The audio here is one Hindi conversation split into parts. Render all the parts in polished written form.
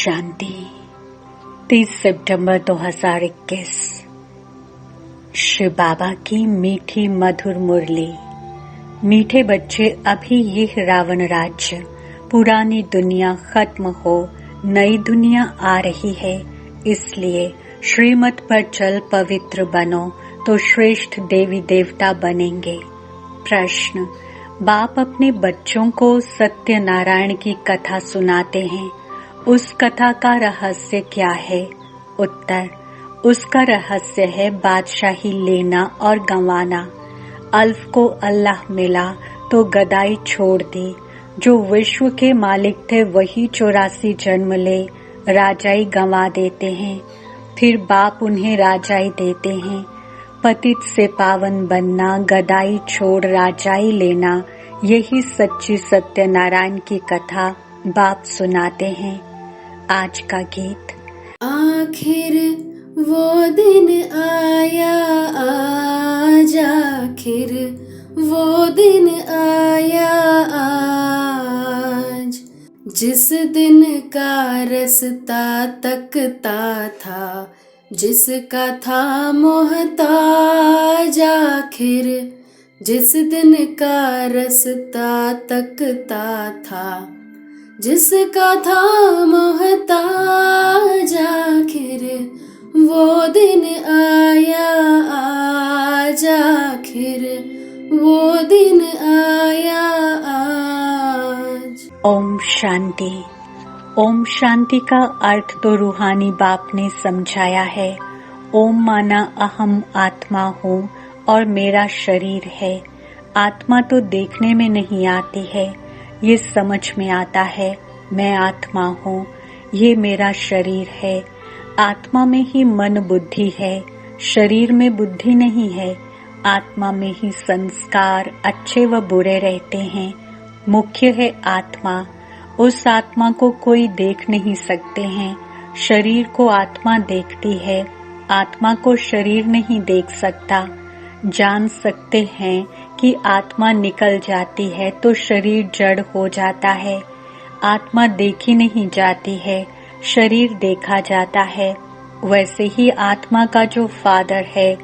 शांति। 30 सितंबर 2021। शिव बाबा की मीठी मधुर मुरली। मीठे बच्चे, अभी यह रावण राज्य, पुरानी दुनिया खत्म हो, नई दुनिया आ रही है। इसलिए श्रीमत पर चल पवित्र बनो तो श्रेष्ठ देवी देवता बनेंगे। प्रश्न: बाप अपने बच्चों को सत्यनारायण की कथा सुनाते हैं, उस कथा का रहस्य क्या है? उत्तर: उसका रहस्य है बादशाही लेना और गंवाना। अल्फ को अल्लाह मिला तो गदाई छोड़ दी। जो विश्व के मालिक थे वही 84 जन्म ले राजाई गंवा देते हैं, फिर बाप उन्हें राजाई देते हैं। पतित से पावन बनना, गदाई छोड़ राजाई लेना, यही सच्ची सत्यनारायण की कथा बाप सुनाते हैं। आज का गीत। आखिर वो दिन आया, आज आखिर वो दिन आया आज, जिस दिन का रास्ता तकता था, जिसका था मोहताज। आखिर जिस दिन का रास्ता तकता था, जिसका था मोहताज। आखिर वो दिन आया आज, आखिर वो दिन आया आज। ओम शांति। ओम शांति का अर्थ तो रूहानी बाप ने समझाया है। ओम माना अहम आत्मा हूँ और मेरा शरीर है। आत्मा तो देखने में नहीं आती है, ये समझ में आता है मैं आत्मा हूँ, ये मेरा शरीर है। आत्मा में ही मन बुद्धि है, शरीर में बुद्धि नहीं है। आत्मा में ही संस्कार अच्छे व बुरे रहते हैं। मुख्य है आत्मा। उस आत्मा को कोई देख नहीं सकते हैं, शरीर को आत्मा देखती है। आत्मा को शरीर नहीं देख सकता। जान सकते हैं कि आत्मा निकल जाती है तो शरीर जड़ हो जाता है। आत्मा देखी नहीं जाती है, शरीर देखा जाता है। वैसे ही आत्मा का जो फादर है,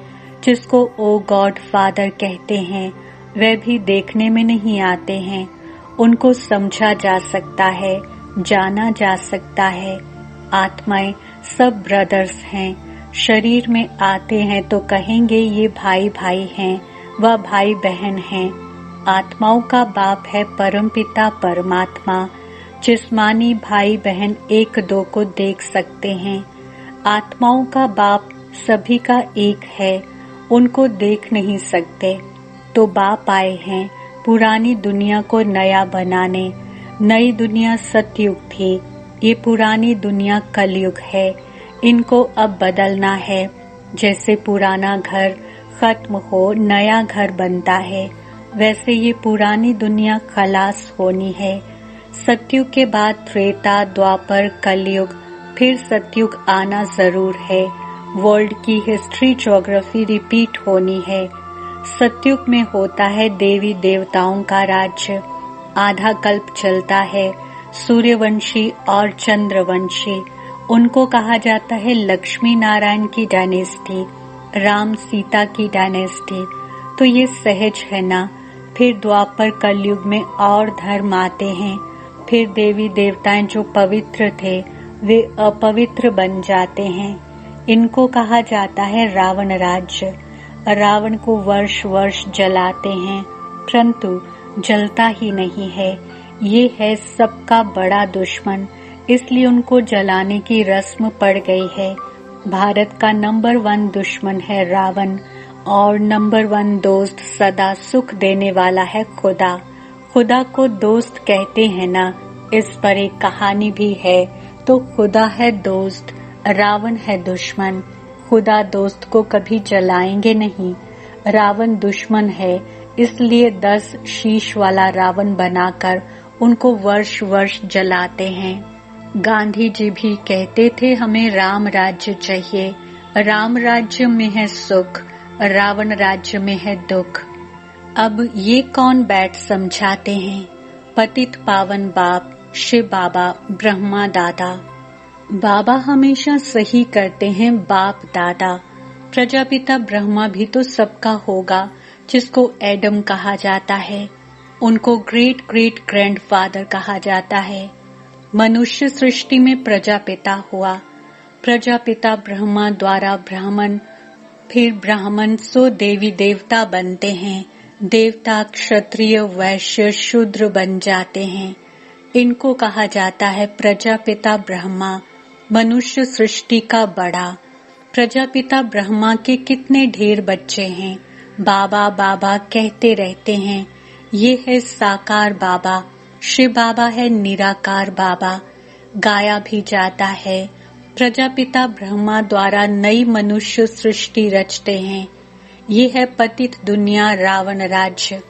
जिसको ओ गॉड फादर कहते हैं, वे भी देखने में नहीं आते हैं। उनको समझा जा सकता है, जाना जा सकता है। आत्माएं सब ब्रदर्स हैं। शरीर में आते हैं तो कहेंगे ये भाई भाई हैं, वह भाई बहन हैं। आत्माओं का बाप है परमपिता परमात्मा। जिस्मानी भाई बहन एक दो को देख सकते हैं। आत्माओं का बाप सभी का एक है, उनको देख नहीं सकते। तो बाप आए हैं पुरानी दुनिया को नया बनाने। नई दुनिया सतयुग थी, ये पुरानी दुनिया कलयुग है। इनको अब बदलना है। जैसे पुराना घर खत्म हो नया घर बनता है, वैसे ये पुरानी दुनिया खलास होनी है। सतयुग के बाद त्रेता, द्वापर, कलयुग, फिर सतयुग आना जरूर है। वर्ल्ड की हिस्ट्री ज्योग्राफी रिपीट होनी है। सतयुग में होता है देवी देवताओं का राज्य। आधा कल्प चलता है। सूर्यवंशी और चंद्रवंशी, उनको कहा जाता है लक्ष्मी नारायण की डायनेस्टी, राम सीता की डायनेस्टी। तो ये सहज है ना। फिर द्वापर कलयुग में और धर्म आते हैं। फिर देवी देवताएं जो पवित्र थे वे अपवित्र बन जाते हैं। इनको कहा जाता है रावण राज्य। रावण को वर्ष वर्ष जलाते हैं, परंतु जलता ही नहीं है। ये है सबका बड़ा दुश्मन, इसलिए उनको जलाने की रस्म पड़ गई है। भारत का नंबर 1 दुश्मन है रावण, और नंबर 1 दोस्त सदा सुख देने वाला है खुदा। खुदा को दोस्त कहते हैं ना, इस पर एक कहानी भी है। तो खुदा है दोस्त, रावण है दुश्मन। खुदा दोस्त को कभी जलाएंगे नहीं। रावण दुश्मन है, इसलिए 10 शीश वाला रावण बनाकर उनको वर्ष वर्ष जलाते हैं। गांधी जी भी कहते थे हमें राम राज्य चाहिए। राम राज्य में है सुख, रावण राज्य में है दुख। अब ये कौन बैठ समझाते हैं? पतित पावन बाप शिव बाबा ब्रह्मा दादा। बाबा हमेशा सही करते हैं बाप दादा। प्रजापिता ब्रह्मा भी तो सबका होगा, जिसको एडम कहा जाता है। उनको ग्रेट ग्रेट ग्रैंडफादर कहा जाता है। मनुष्य सृष्टि में प्रजापिता हुआ। प्रजापिता ब्रह्मा द्वारा ब्राह्मण, फिर ब्राह्मण सो देवी देवता बनते हैं। देवता क्षत्रिय वैश्य शूद्र बन जाते हैं। इनको कहा जाता है प्रजापिता ब्रह्मा, मनुष्य सृष्टि का बड़ा। प्रजापिता ब्रह्मा के कितने ढेर बच्चे हैं। बाबा बाबा कहते रहते हैं। ये है साकार बाबा, शिव बाबा है निराकार बाबा। गाया भी जाता है, प्रजापिता ब्रह्मा द्वारा नई मनुष्य सृष्टि रचते हैं। ये है पतित दुनिया रावण राज्य।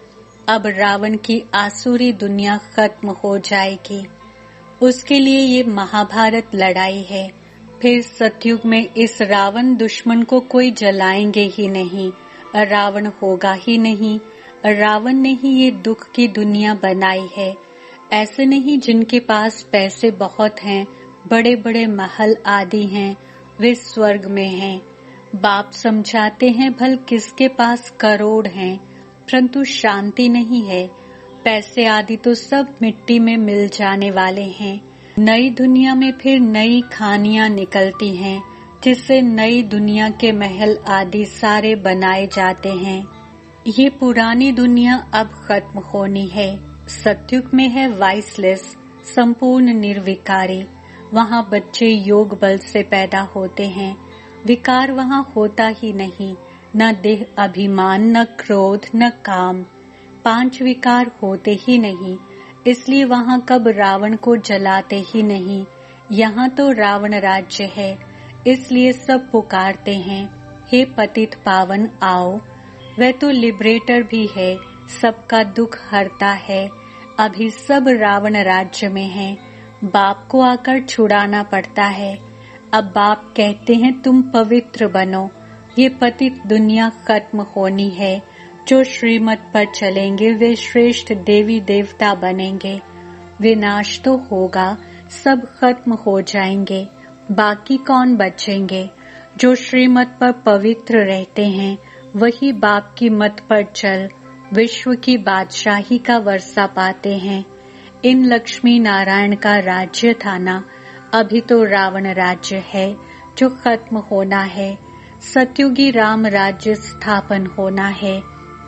अब रावण की आसुरी दुनिया खत्म हो जाएगी। उसके लिए ये महाभारत लड़ाई है। फिर सतयुग में इस रावण दुश्मन को कोई जलाएंगे ही नहीं, रावण होगा ही नहीं। रावण ने ही ये दुख की दुनिया बनाई है। ऐसे नहीं जिनके पास पैसे बहुत हैं, बड़े बड़े महल आदि हैं, वे स्वर्ग में हैं। बाप समझाते हैं भल किसके पास करोड़ हैं, परंतु शांति नहीं है। पैसे आदि तो सब मिट्टी में मिल जाने वाले हैं। नई दुनिया में फिर नई खानियां निकलती हैं, जिससे नई दुनिया के महल आदि सारे बनाए जाते हैं। ये पुरानी दुनिया अब खत्म होनी है। सतयुग में है वाइसलेस, संपूर्ण निर्विकारी। वहाँ बच्चे योग बल से पैदा होते हैं। विकार वहाँ होता ही नहीं, न देह अभिमान, न क्रोध, न काम। 5 विकार होते ही नहीं। इसलिए वहाँ कब रावण को जलाते ही नहीं। यहाँ तो रावण राज्य है, इसलिए सब पुकारते हैं, हे पतित पावन आओ। वह तो लिबरेटर भी है, सबका दुख हरता है। अभी सब रावण राज्य में है। बाप को आकर छुड़ाना पड़ता है। अब बाप कहते हैं तुम पवित्र बनो। ये पतित दुनिया खत्म होनी है। जो श्रीमत पर चलेंगे वे श्रेष्ठ देवी देवता बनेंगे। विनाश तो होगा, सब खत्म हो जाएंगे, बाकी कौन बचेंगे। जो श्रीमत पर पवित्र रहते हैं वही बाप की मत पर चल विश्व की बादशाही का वर्षा पाते हैं। इन लक्ष्मी नारायण का राज्य था ना, अभी तो रावण राज्य है जो खत्म होना है। सतयुगी राम राज्य स्थापन होना है।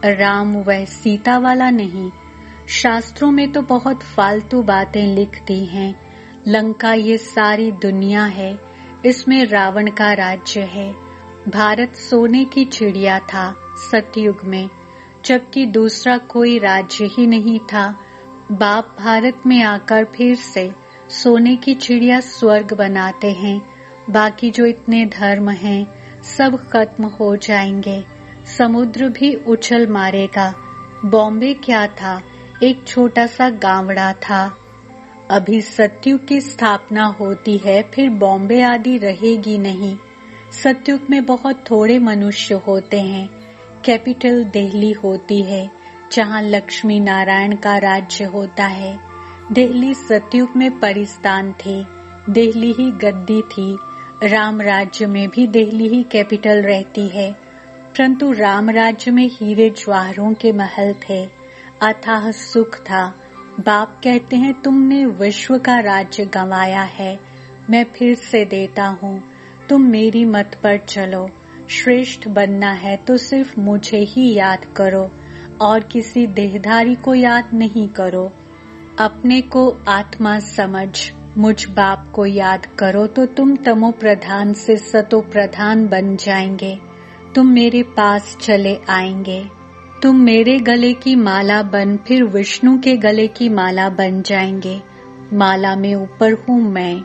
राम वह सीता वाला नहीं। शास्त्रों में तो बहुत फालतू बातें लिख दी हैं। लंका ये सारी दुनिया है, इसमें रावण का राज्य है। भारत सोने की चिड़िया था सतयुग में, जबकि दूसरा कोई राज्य ही नहीं था। बाप भारत में आकर फिर से सोने की चिड़िया स्वर्ग बनाते हैं। बाकी जो इतने धर्म हैं सब खत्म हो जाएंगे। समुद्र भी उछल मारेगा। बॉम्बे क्या था, एक छोटा सा गांवड़ा था। अभी सतयुग की स्थापना होती है, फिर बॉम्बे आदि रहेगी नहीं। सतयुग में बहुत थोड़े मनुष्य होते हैं। कैपिटल दिल्ली होती है, जहाँ लक्ष्मी नारायण का राज्य होता है। दिल्ली सतयुग में परिस्तान थे, दिल्ली ही गद्दी थी। राम राज्य में भी दिल्ली ही कैपिटल रहती है, परंतु राम राज्य में हीरे ज्वाहरों के महल थे, अथाह सुख था। बाप कहते हैं तुमने विश्व का राज्य गंवाया है, मैं फिर से देता हूँ, तुम मेरी मत पर चलो। श्रेष्ठ बनना है तो सिर्फ मुझे ही याद करो और किसी देहधारी को याद नहीं करो। अपने को आत्मा समझ मुझ बाप को याद करो तो तुम तमो प्रधान से सतो प्रधान बन जाएंगे। तुम मेरे पास चले आएंगे। तुम मेरे गले की माला बन फिर विष्णु के गले की माला बन जाएंगे। माला में ऊपर हूँ मैं,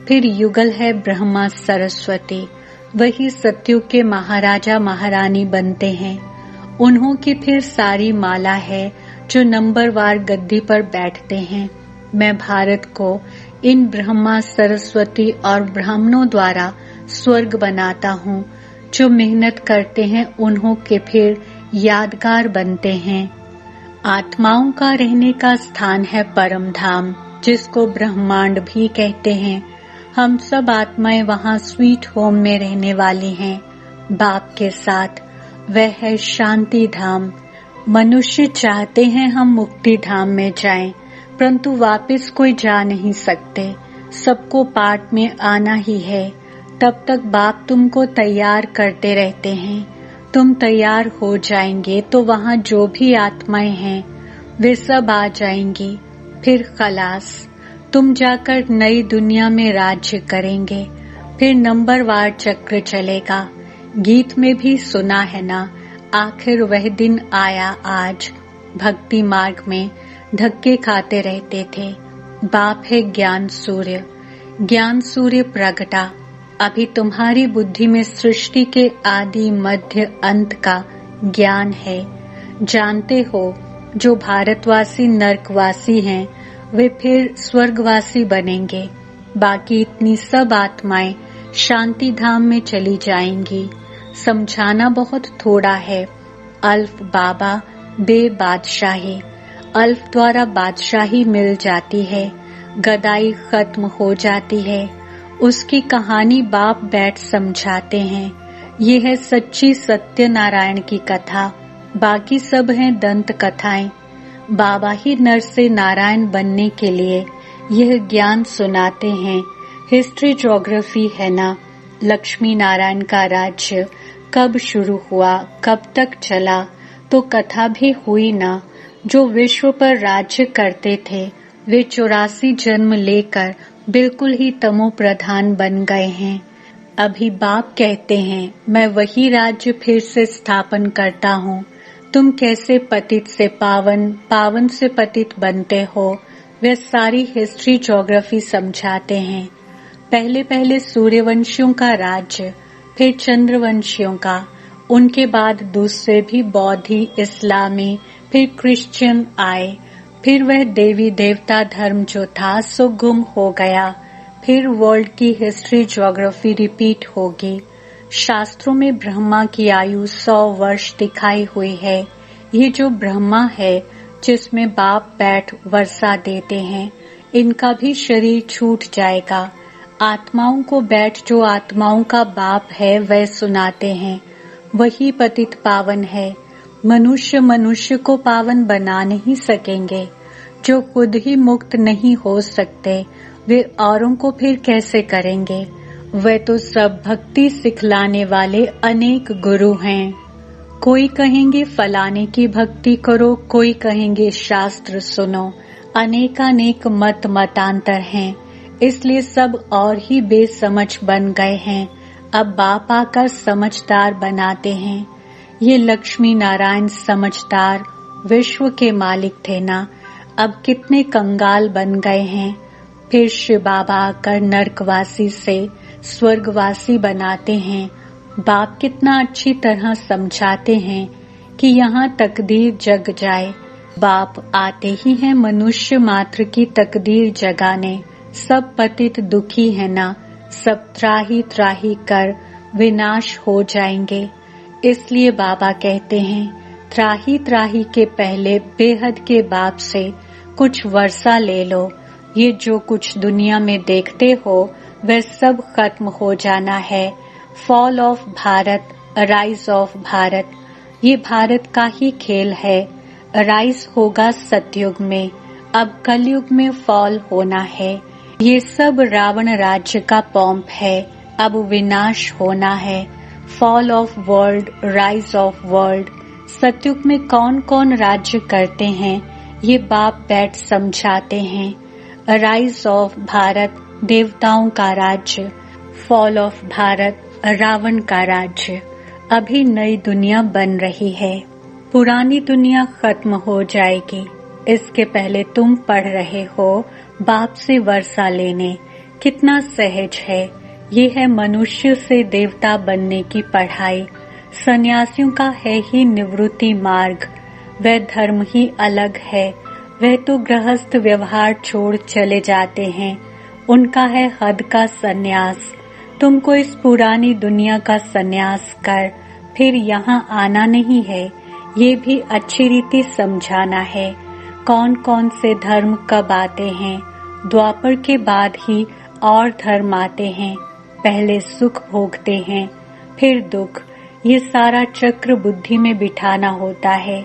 फिर युगल है ब्रह्मा सरस्वती। वही सतयुग के महाराजा महारानी बनते हैं। उन्हों की फिर सारी माला है जो नंबरवार गद्दी पर बैठते हैं। मैं भारत को इन ब्रह्मा सरस्वती और ब्राह्मणों द्वारा स्वर्ग बनाता हूँ। जो मेहनत करते हैं उन्हों के फिर यादगार बनते हैं। आत्माओं का रहने का स्थान है परम धाम, जिसको ब्रह्मांड भी कहते हैं। हम सब आत्माएं वहाँ स्वीट होम में रहने वाली हैं, बाप के साथ। वह है शांति धाम। मनुष्य चाहते हैं हम मुक्ति धाम में जाएं, परंतु वापस कोई जा नहीं सकते। सबको पाठ में आना ही है। तब तक बाप तुमको तैयार करते रहते हैं। तुम तैयार हो जाएंगे तो वहाँ जो भी आत्माएं हैं वे सब आ जाएंगी। फिर खलास, तुम जाकर नई दुनिया में राज्य करेंगे। फिर नंबरवार चक्र चलेगा। गीत में भी सुना है ना, आखिर वह दिन आया आज। भक्ति मार्ग में धक्के खाते रहते थे। बाप है ज्ञान सूर्य। ज्ञान सूर्य प्रगटा। अभी तुम्हारी बुद्धि में सृष्टि के आदि मध्य अंत का ज्ञान है। जानते हो, जो भारतवासी नरकवासी हैं वे फिर स्वर्गवासी बनेंगे। बाकी इतनी सब आत्माएं शांति धाम में चली जाएंगी। समझाना बहुत थोड़ा है। अल्फ बाबा बे बादशाही। अल्फ द्वारा बादशाही मिल जाती है, गदाई खत्म हो जाती है। उसकी कहानी बाप बैठ समझाते हैं। ये है सच्ची सत्यनारायण की कथा। बाकी सब हैं दंत कथाएं। बाबा ही नर से नारायण बनने के लिए यह ज्ञान सुनाते हैं। हिस्ट्री ज्योग्राफी है ना। लक्ष्मी नारायण का राज्य कब शुरू हुआ, कब तक चला, तो कथा भी हुई ना। जो विश्व पर राज्य करते थे वे 84 जन्म लेकर बिल्कुल ही तमो प्रधान बन गए हैं। अभी बाप कहते हैं, मैं वही राज्य फिर से स्थापन करता हूँ। तुम कैसे पतित से पावन, पावन से पतित बनते हो, वे सारी हिस्ट्री ज्योग्राफी समझाते हैं। पहले पहले सूर्यवंशियों का राज्य, फिर चंद्रवंशियों का, उनके बाद दूसरे भी बौद्धी, इस्लामी, फिर क्रिश्चियन आए। फिर वह देवी देवता धर्म जो था सो गुम हो गया। फिर वर्ल्ड की हिस्ट्री ज्योग्राफी रिपीट होगी। शास्त्रों में ब्रह्मा की आयु 100 वर्ष दिखाई हुई है। ये जो ब्रह्मा है जिसमें बाप बैठ वर्षा देते हैं, इनका भी शरीर छूट जाएगा। आत्माओं को बैठ जो आत्माओं का बाप है वह सुनाते हैं। वही पतित पावन है। मनुष्य को पावन बना नहीं सकेंगे। जो खुद ही मुक्त नहीं हो सकते वे औरों को फिर कैसे करेंगे। वे तो सब भक्ति सिखलाने वाले अनेक गुरु हैं। कोई कहेंगे फलाने की भक्ति करो, कोई कहेंगे शास्त्र सुनो। अनेकानेक मत मतांतर हैं, इसलिए सब और ही बेसमझ बन गए हैं। अब बाप आकर समझदार बनाते हैं। ये लक्ष्मी नारायण समझदार विश्व के मालिक थे ना, अब कितने कंगाल बन गए हैं। फिर शिव बाबा आकर नरकवासी से स्वर्गवासी बनाते हैं। बाप कितना अच्छी तरह समझाते हैं कि यहाँ तकदीर जग जाए। बाप आते ही हैं मनुष्य मात्र की तकदीर जगाने। सब पतित दुखी है ना, सब त्राही त्राही कर विनाश हो जाएंगे। इसलिए बाबा कहते हैं, त्राही त्राही के पहले बेहद के बाप से कुछ वर्षा ले लो। ये जो कुछ दुनिया में देखते हो वह सब खत्म हो जाना है। Fall of Bharat, rise of Bharat, ये भारत का ही खेल है। राइज होगा सतयुग में, अब कलयुग में फॉल होना है। ये सब रावण राज्य का पॉम्प है, अब विनाश होना है। Fall of world, rise of world. सतयुग में कौन कौन राज्य करते हैं ये बाप बैठ समझाते हैं। राइज ऑफ भारत, देवताओं का राज्य। फॉल ऑफ भारत, रावण का राज्य। अभी नई दुनिया बन रही है, पुरानी दुनिया खत्म हो जाएगी। इसके पहले तुम पढ़ रहे हो बाप से वर्षा लेने। कितना सहज है। ये है मनुष्य से देवता बनने की पढ़ाई। सन्यासियों का है ही निवृत्ति मार्ग, वह धर्म ही अलग है। वह तो गृहस्थ व्यवहार छोड़ चले जाते हैं, उनका है हद का सन्यास। तुमको इस पुरानी दुनिया का सन्यास कर फिर यहाँ आना नहीं है, ये भी अच्छी रीति समझाना है। कौन कौन से धर्म कब आते हैं, द्वापर के बाद ही और धर्म आते हैं, पहले सुख भोगते हैं, फिर दुख। ये सारा चक्र बुद्धि में बिठाना होता है।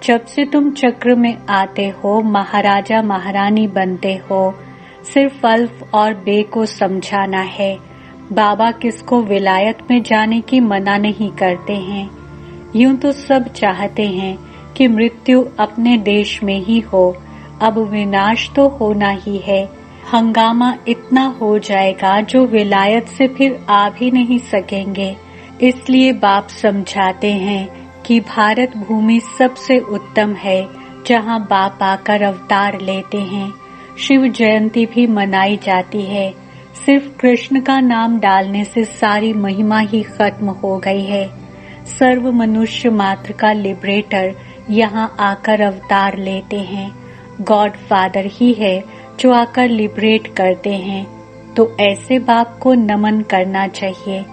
जब से तुम चक्र में आते हो, महाराजा महारानी बनते हो, सिर्फ अल्फ और बे को समझाना है। बाबा किसको विलायत में जाने की मना नहीं करते हैं। यूं तो सब चाहते हैं कि मृत्यु अपने देश में ही हो। अब विनाश तो होना ही है। हंगामा इतना हो जाएगा जो विलायत से फिर आ भी नहीं सकेंगे। इसलिए बाप समझाते हैं कि भारत भूमि सबसे उत्तम है, जहां बाप आकर अवतार लेते हैं। शिव जयंती भी मनाई जाती है। सिर्फ कृष्ण का नाम डालने से सारी महिमा ही खत्म हो गई है। सर्व मनुष्य मात्र का लिबरेटर यहाँ आकर अवतार लेते हैं। गॉड फादर ही है जो आकर लिबरेट करते हैं। तो ऐसे बाप को नमन करना चाहिए,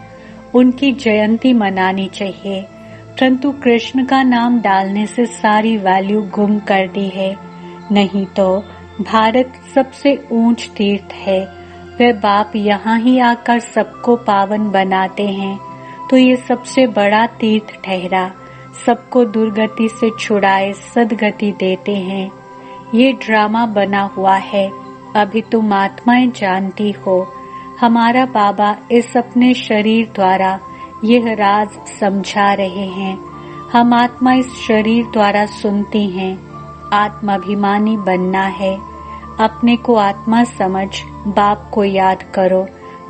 उनकी जयंती मनानी चाहिए। परंतु कृष्ण का नाम डालने से सारी वैल्यू गुम कर दी है। नहीं तो भारत सबसे ऊंच तीर्थ है। वे बाप यहाँ ही आकर सबको पावन बनाते हैं, तो ये सबसे बड़ा तीर्थ ठहरा। सबको दुर्गति से छुड़ाए सदगति देते हैं। ये ड्रामा बना हुआ है, अभी तुम आत्माएं जानती हो। हमारा बाबा इस अपने शरीर द्वारा यह राज समझा रहे हैं। हम आत्मा इस शरीर द्वारा सुनती हैं। आत्माभिमानी बनना है। अपने को आत्मा समझ बाप को याद करो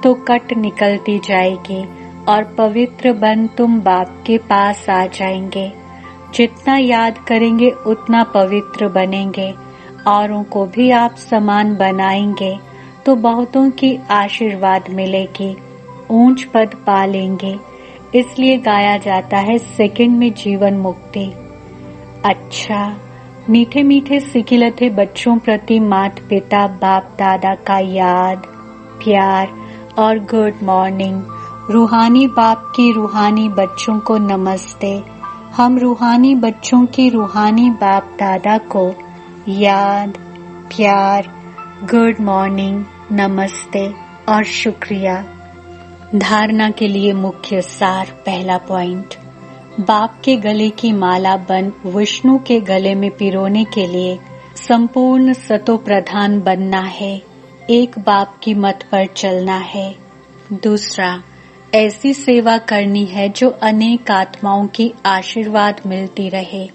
तो कट निकलती जाएगी और पवित्र बन तुम बाप के पास आ जाएंगे। जितना याद करेंगे उतना पवित्र बनेंगे। औरों को भी आप समान बनाएंगे तो बहुतों की आशीर्वाद मिलेगी, ऊंच पद पा लेंगे। इसलिए गाया जाता है सेकंड में जीवन मुक्ति। अच्छा, मीठे मीठे सिकिलते बच्चों प्रति माता पिता बाप दादा का याद, प्यार और गुड मॉर्निंग। रूहानी बाप की रूहानी बच्चों को नमस्ते। हम रूहानी बच्चों की रूहानी बाप दादा को याद, प्यार, गुड मॉर्निंग, नमस्ते और शुक्रिया। धारणा के लिए मुख्य सार। पहला पॉइंट, बाप के गले की माला बन विष्णु के गले में पिरोने के लिए संपूर्ण सतो प्रधान बनना है। एक बाप की मत पर चलना है। दूसरा, ऐसी सेवा करनी है जो अनेक आत्माओं की आशीर्वाद मिलती रहे।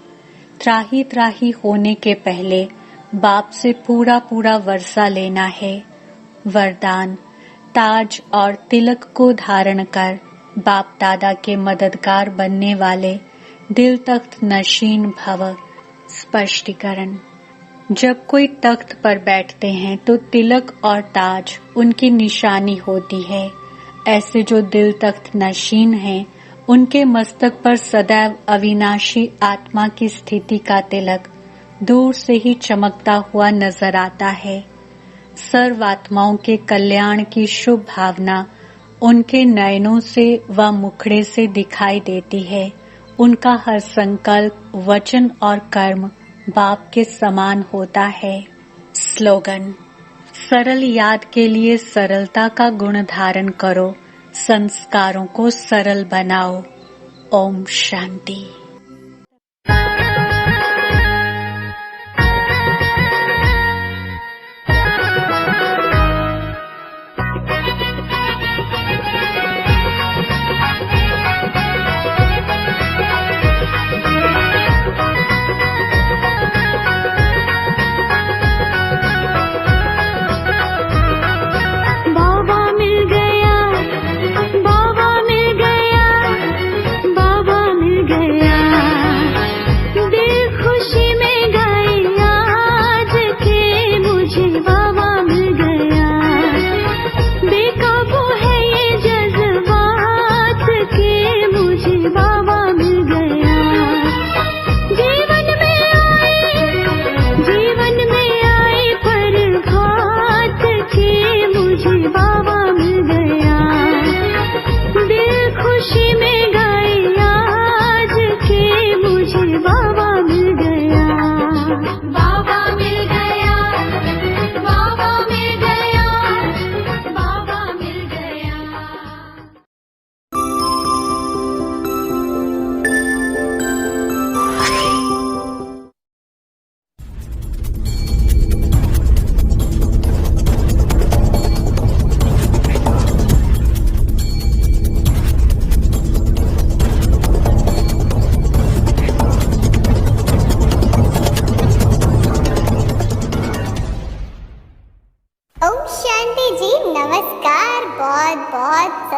त्राही त्राही होने के पहले बाप से पूरा पूरा वर्षा लेना है। वरदान, ताज और तिलक को धारण कर बाप दादा के मददगार बनने वाले दिल तख्त नशीन भव। स्पष्टीकरण, जब कोई तख्त पर बैठते हैं तो तिलक और ताज उनकी निशानी होती है। ऐसे जो दिल तख्त नशीन हैं, उनके मस्तक पर सदैव अविनाशी आत्मा की स्थिति का तिलक दूर से ही चमकता हुआ नजर आता है। सर्व आत्माओं के कल्याण की शुभ भावना उनके नयनों से व मुखड़े से दिखाई देती है। उनका हर संकल्प, वचन और कर्म बाप के समान होता है। स्लोगन, सरल याद के लिए सरलता का गुण धारण करो, संस्कारों को सरल बनाओ। ओम शांति। गया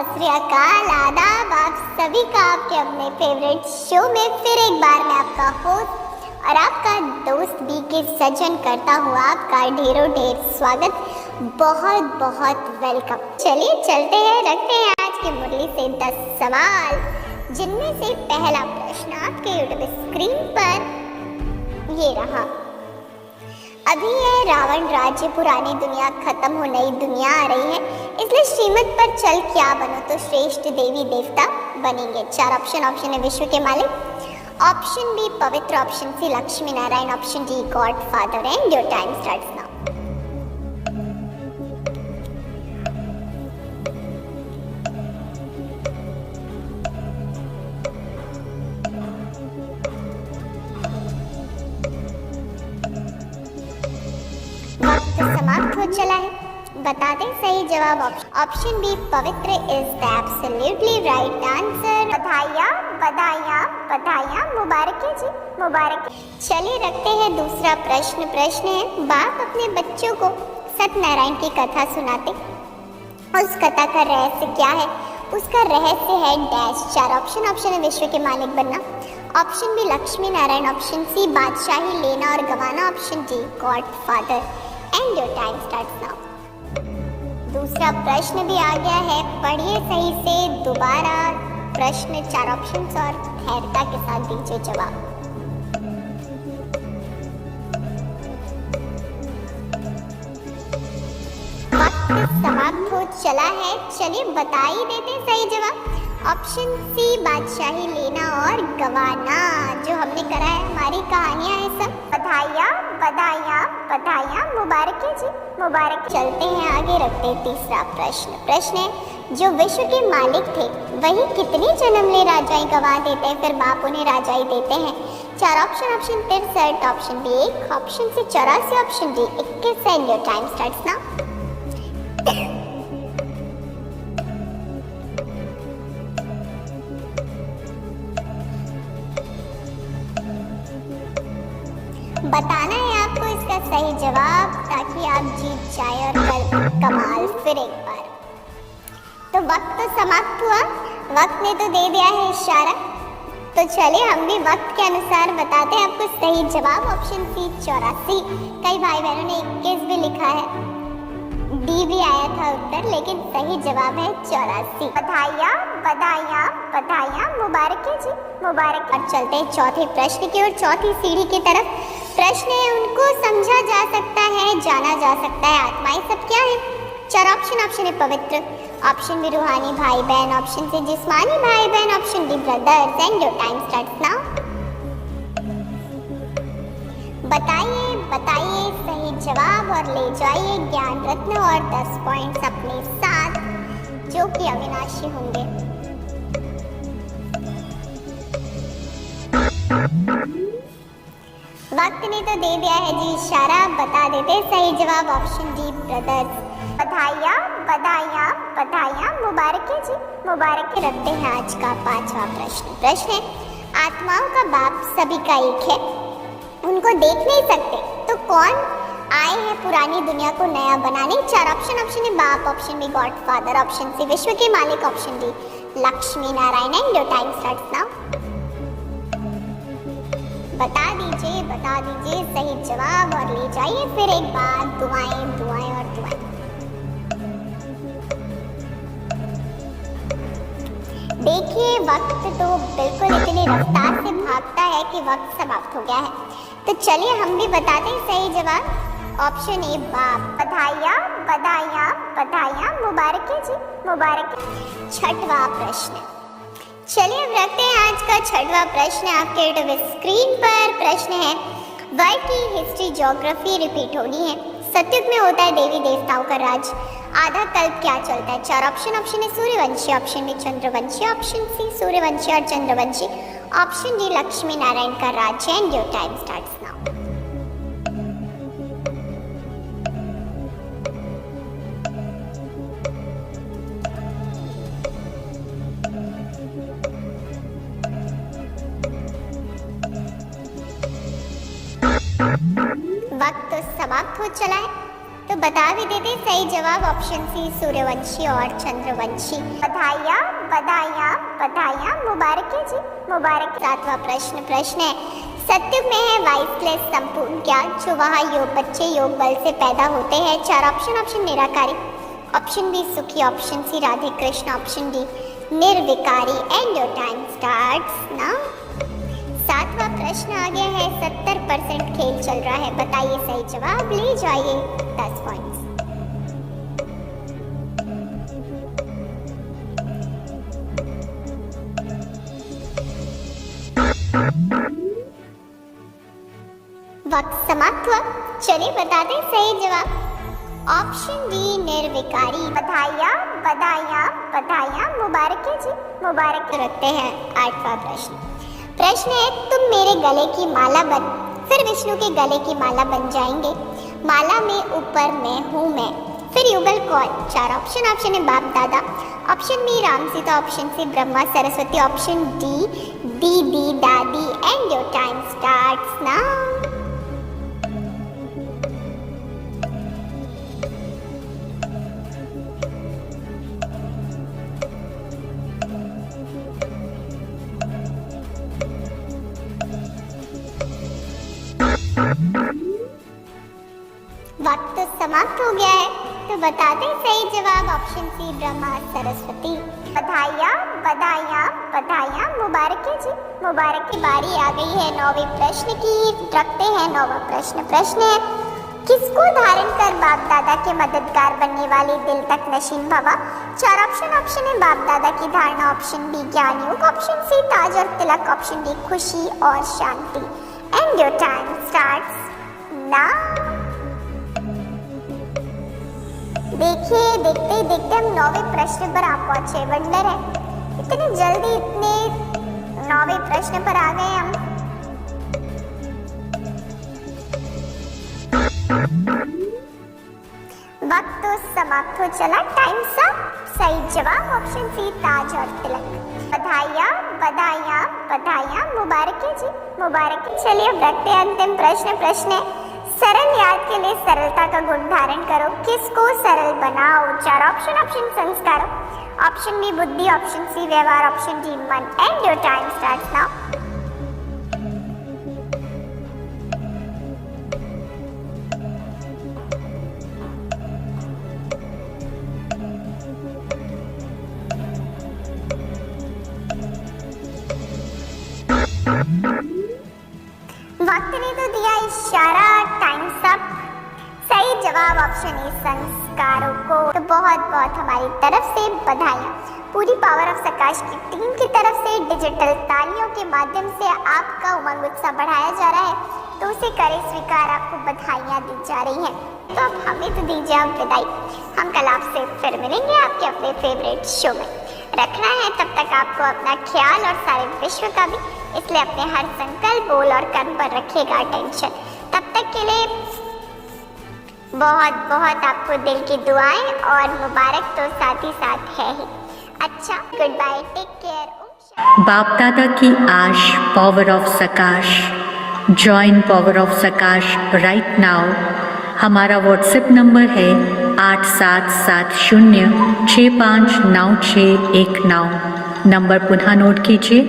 सत श्री अकाल, आदाब आप सभी का आपके अपने फेवरेट शो में फिर एक बार मैं आपका होस्ट और आपका दोस्त बीके सज्जन करता हूँ आपका ढेरों ढेर स्वागत, बहुत बहुत वेलकम। चलिए चलते हैं, रखते हैं आज की मुरली से 10 सवाल, जिनमें से पहला प्रश्न आपके यूट्यूब स्क्रीन पर ये रहा। अभी यह रावण राज्य पुरानी दुनिया खत्म हो, नई दुनिया आ रही है, इसलिए श्रीमत पर चल क्या बनो तो श्रेष्ठ देवी देवता बनेंगे। 4 ऑप्शन है विश्व के मालिक, ऑप्शन बी पवित्र, option C Lakshmi Narayan, option D God father. And your time starts now. वक्त समाप्त हो चला है, बता दें सही जवाब ऑप्शन बी पवित्र is the absolutely right answer. बधाइयाँ बधाइयाँ बधाइयाँ, मुबारक है जी, मुबारक। चलिए रखते हैं दूसरा प्रश्न। प्रश्न है, बाप अपने बच्चों को सत्यनारायण की कथा सुनाते, उस कथा का रहस्य क्या है? उसका रहस्य है डैश। 4 ऑप्शन है विश्व के मालिक बनना, option B Lakshmi Narayan, option C बादशाही लेना और गवाना, option D God father. And your time starts now. दूसरा प्रश्न भी आ गया है, पढ़िए सही से दोबारा प्रश्न, 4 ऑप्शंस और धैर्यता के साथ दीजिए जवाब। वक्त समाप्त हो चला है, चलिए बता ही देते सही जवाब। ऑप्शन सी बादशाही लेना और गवाना, जो हमने करा है, हमारी कहानियां है सब। बधाइयाँ बधाइयाँ बधाइयाँ, मुबारक है जी, मुबारक। चलते हैं आगे, रखते हैं तीसरा प्रश्न। प्रश्न है, जो विश्व के मालिक थे वही कितने जन्म ले राजाई गवा देते हैं, फिर बाप उन्हें राजाई देते हैं। 4 option 63, option B 1, option C 84, option D 21। And your time starts now. बताना है आपको इसका सही जवाब, ताकि आप जीत जाए और कर कमाल फिर एक बार। तो वक्त तो समाप्त हुआ, वक्त ने तो दे दिया है इशारा, तो चलिए हम भी वक्त के अनुसार बताते हैं आपको सही जवाब। ऑप्शन सी 84, कई भाई बहनों ने 21 भी लिखा है, डी भी आया था उत्तर, लेकिन सही जवाब है 84। बधाइयाँ बधाइयाँ बधाइयाँ, मुबारक है जी, मुबारक। और चलते हैं चौथे प्रश्न की ओर, चौथी सीढ़ी की तरफ। प्रश्न है, उनको समझा जा सकता है, जाना जा सकता है, आत्माएं सब क्या है? 4 ऑप्शन है पवित्र, ऑप्शन बी रूहानी भाई बहन, ऑप्शन सी जिस्मानी भाई बहन, option D brothers. And your time starts now. बताइए बताइए सही जवाब और ले जाइए ज्ञान रत्न और 10 पॉइंट्स अपने साथ, जो कि अविनाशी होंगे। वक्त ने तो दे दिया है जी इशारा, बता देते सही जवाब ऑप्शन डी ब्रदर्स। बधाइयाँ बधाइयाँ बधाइयाँ, मुबारक है जी, मुबारक। रखते हैं आज का 5वां प्रश्न। प्रश्न है, आत्माओं का बाप सभी का एक है, उनको देख नहीं सकते, तो कौन आए हैं पुरानी दुनिया को नया बनाने? 4 ऑप्शन है बाप, option B God father, option C विश्व के मालिक, option D Lakshmi Narayan. And your time starts now. बता दीजिए सही जवाब और ले जाइए फिर एक बार दुआएं दुआएं और दुआएं। देखिए वक्त तो बिल्कुल इतनी रफ्तार से भागता है कि वक्त समाप्त हो गया है, तो चलिए हम भी बताते हैं सही जवाब। ऑप्शन ए बाप। बधाइयाँ बधाइयाँ बधाइयाँ, मुबारक है जी, मुबारक। 6वां प्रश्न, चलिए अब रखते हैं आज का 6वां प्रश्न आपके यूट्यूब स्क्रीन पर। प्रश्न है, वर्ल्ड की हिस्ट्री ज्योग्राफी रिपीट होनी है। सतयुग में होता है देवी देवताओं का राज, आधा कल्प क्या चलता है? 4 ऑप्शन है Suryavanshi, option B Chandravanshi, option C Suryavanshi और चंद्रवंशी, ऑप्शन डी लक्ष्मी नारायण का राज। And your time starts now. वक्त तो समाप्त हो चला है, तो बता भी देते सही जवाब ऑप्शन सी सूर्यवंशी और चंद्रवंशी। बधाइयाँ बधाइयाँ बधाइयाँ, मुबारक है जी, मुबारक। 7वां प्रश्न है सत्युग में है वाइसलेस संपूर्ण ज्ञान, जो वहाँ योग बच्चे योग बल से पैदा होते हैं। 4 ऑप्शन निराकारी, ऑप्शन बी सुखी, option C Radhe Krishna, option D निर्विकारी। And your time starts now. 7वां प्रश्न आ गया है, 70% खेल चल रहा है, बताइए सही जवाब, ले जाइए 10 पॉइंट्स। वक्त समाप्त हुआ, चलिए बता दें सही जवाब, ऑप्शन डी निर्विकारी। बधाइयाँ बधाइयाँ बधाइयाँ, मुबारक है जी, मुबारक। रखते हैं 8वां प्रश्न है तुम मेरे गले की माला बन, फिर विष्णु के गले की माला बन जाएंगे, माला में ऊपर मैं हूँ मैं, फिर युगल कौन। 4 ऑप्शन है BapDada, option B Ram Sita, option C Brahma Saraswati, option D दीदी दादी। And your time starts now. वक्त समाप्त हो गया है, तो बता दें सही जवाब, ऑप्शन सी ब्रह्मा सरस्वती। बधाइयाँ बधाइयाँ बधाइयाँ, मुबारक है जी, मुबारक। की बारी आ गई है 9वें प्रश्न की, रखते हैं 9वां प्रश्न है किसको धारण कर बाप दादा के मददगार बनने वाली दिल तक नशीन भवा। 4 ऑप्शन है बाप दादा की धारणा, ऑप्शन बी ज्ञान योग, ऑप्शन सी ताज और तिलक, ऑप्शन डी खुशी और शांति। And your time starts now. देखिए देखते ही देखते हम 9वें प्रश्न पर आप पहुंचे, वंडर है इतनी जल्दी इतने 9वें प्रश्न पर आ गए हम। वक्त तो समाप्त हो चला, टाइम सब। सही जवाब ऑप्शन सी ताज और तिलक। बधाइयाँ बधाइयाँ बधाइयाँ, मुबारक है जी, मुबारक। चलिए अब रखते हैं अंतिम प्रश्न है सरल याद के लिए सरलता का गुण धारण करो, किसको सरल बनाओ। 4 ऑप्शन संस्कार, ऑप्शन बी बुद्धि, ऑप्शन सी व्यवहार, ऑप्शन डी मन। And your time starts now. वक्त ने तो दिया इशारा, टाइम सब। सही जवाब ऑप्शन ए संस्कारों को। तो बहुत बहुत हमारी तरफ से बधाइयाँ, पूरी पावर ऑफ सकाश की टीम की तरफ से डिजिटल तालियों के माध्यम से आपका उमंग उत्साह बढ़ाया जा रहा है, तो उसे करें स्वीकार, आपको बधाइयाँ दी जा रही हैं। तो अब हमें तो दीजिए आप विदाई, हम कल आपसे फिर मिलेंगे आपके अपने फेवरेट शो में। रखना है तब तक आपको अपना ख्याल और सारे विश्व का भी, इसलिए अपने हर संकल्प बोल और कर्म पर रखिएगा अटेंशन। तब तक के लिए बहुत बहुत आपको दिल की दुआएं और मुबारक तो साथ ही साथ है ही। अच्छा, गुड बाय, टेक केयर। बाप दादा की आश, power of सकाश, join power of सकाश right now. हमारा व्हाट्सएप नंबर है 8770659619। नंबर पुनः नोट कीजिए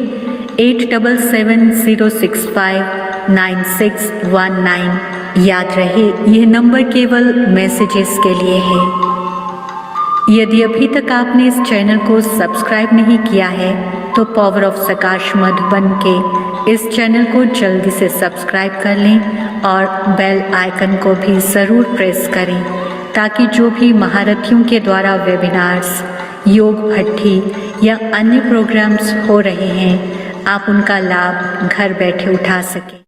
8770659619। याद रहे यह नंबर केवल मैसेजेस के लिए है। यदि अभी तक आपने इस चैनल को सब्सक्राइब नहीं किया है तो पावर ऑफ सकाश मधुबन के इस चैनल को जल्दी से सब्सक्राइब कर लें और बेल आइकन को भी ज़रूर प्रेस करें, ताकि जो भी महारथियों के द्वारा वेबिनार्स, योग भट्ठी या अन्य प्रोग्राम्स हो रहे हैं, आप उनका लाभ घर बैठे उठा सकें।